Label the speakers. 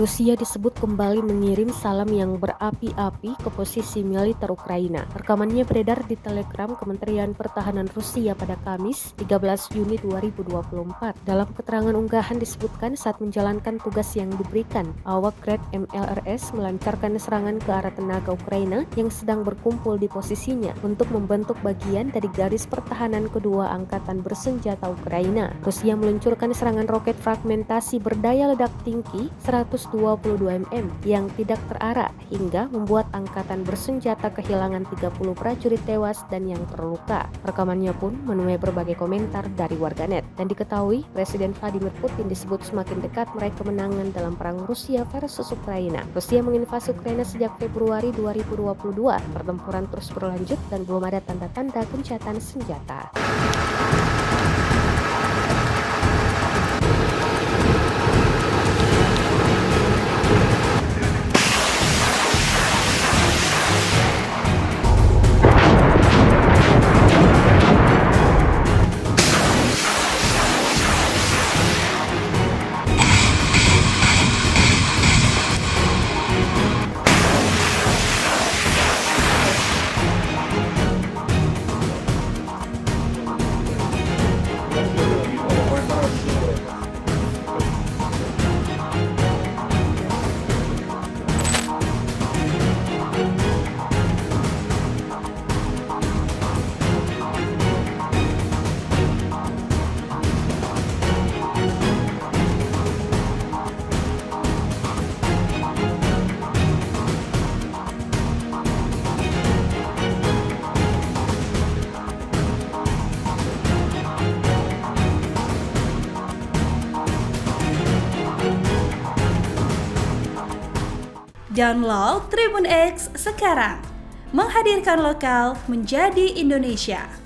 Speaker 1: Rusia disebut kembali mengirim salam yang berapi-api ke posisi militer Ukraina. Rekamannya beredar di Telegram Kementerian Pertahanan Rusia pada Kamis, 13 Juni 2024. Dalam keterangan unggahan disebutkan saat menjalankan tugas yang diberikan, awak Grad MLRS melancarkan serangan ke arah tenaga Ukraina yang sedang berkumpul di posisinya untuk membentuk bagian dari garis pertahanan kedua angkatan bersenjata Ukraina. Rusia meluncurkan serangan roket fragmentasi berdaya ledak tinggi 122 mm yang tidak terarah hingga membuat angkatan bersenjata kehilangan 30 prajurit tewas dan yang terluka. Rekamannya pun menuai berbagai komentar dari warganet dan diketahui Presiden Vladimir Putin disebut semakin dekat meraih kemenangan dalam perang Rusia versus Ukraina. Rusia menginvasi Ukraina sejak Februari 2022. Pertempuran terus berlanjut dan belum ada tanda-tanda gencatan senjata.
Speaker 2: Download Tribun X sekarang, menghadirkan lokal menjadi Indonesia.